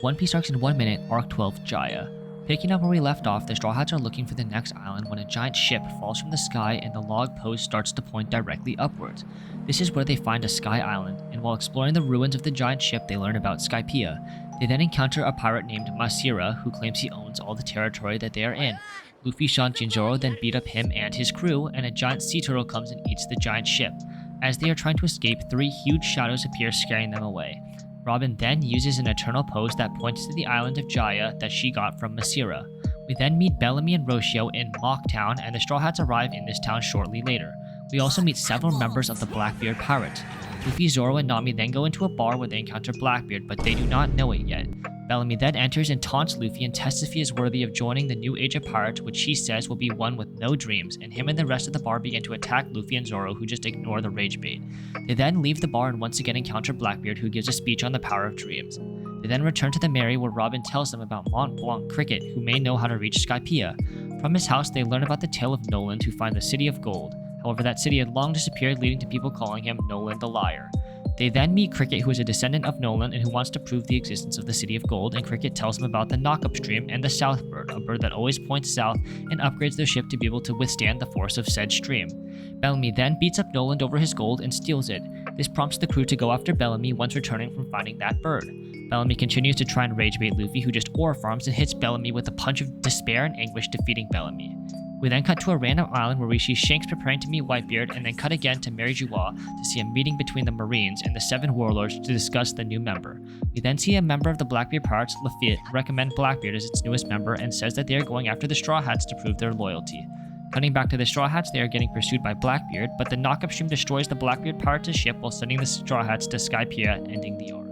One Piece arcs in 1 minute, Arc 12, Jaya. Picking up where we left off, the Straw Hats are looking for the next island when a giant ship falls from the sky and the log post starts to point directly upwards. This is where they find a sky island, and while exploring the ruins of the giant ship, they learn about Skypiea. They then encounter a pirate named Masira, who claims he owns all the territory that they are in. Luffy, Shanks, and Zoro then beat up him and his crew, and a giant sea turtle comes and eats the giant ship. As they are trying to escape, 3 huge shadows appear, scaring them away. Robin then uses an eternal pose that points to the island of Jaya that she got from Masira. We then meet Bellamy and Roshio in Mock Town, and the Straw Hats arrive in this town shortly later. We also meet several members of the Blackbeard Pirates. Luffy, Zoro, and Nami then go into a bar where they encounter Blackbeard, but they do not know it yet. Bellamy then enters and taunts Luffy and tests if he is worthy of joining the new age of pirates, which he says will be one with no dreams, and him and the rest of the bar begin to attack Luffy and Zoro, who just ignore the rage bait. They then leave the bar and once again encounter Blackbeard, who gives a speech on the power of dreams. They then return to the Mary, where Robin tells them about Mont Blanc Cricket, who may know how to reach Skypiea. From his house, they learn about the tale of Noland, who find the City of Gold. However, that city had long disappeared, leading to people calling him Noland the Liar. They then meet Cricket, who is a descendant of Nolan and who wants to prove the existence of the City of Gold, and Cricket tells him about the Knockup Stream and the South Bird, a bird that always points south and upgrades their ship to be able to withstand the force of said stream. Bellamy then beats up Noland over his gold and steals it. This prompts the crew to go after Bellamy once returning from finding that bird. Bellamy continues to try and rage bait Luffy, who just ore farms and hits Bellamy with a punch of despair and anguish, defeating Bellamy. We then cut to a random island where we see Shanks preparing to meet Whitebeard, and then cut again to Mary Joie to see a meeting between the Marines and the 7 warlords to discuss the new member. We then see a member of the Blackbeard Pirates, Lafitte, recommend Blackbeard as its newest member and says that they are going after the Straw Hats to prove their loyalty. Cutting back to the Straw Hats, they are getting pursued by Blackbeard, but the Knockup Stream destroys the Blackbeard Pirates' ship while sending the Straw Hats to Skypiea, ending the arc.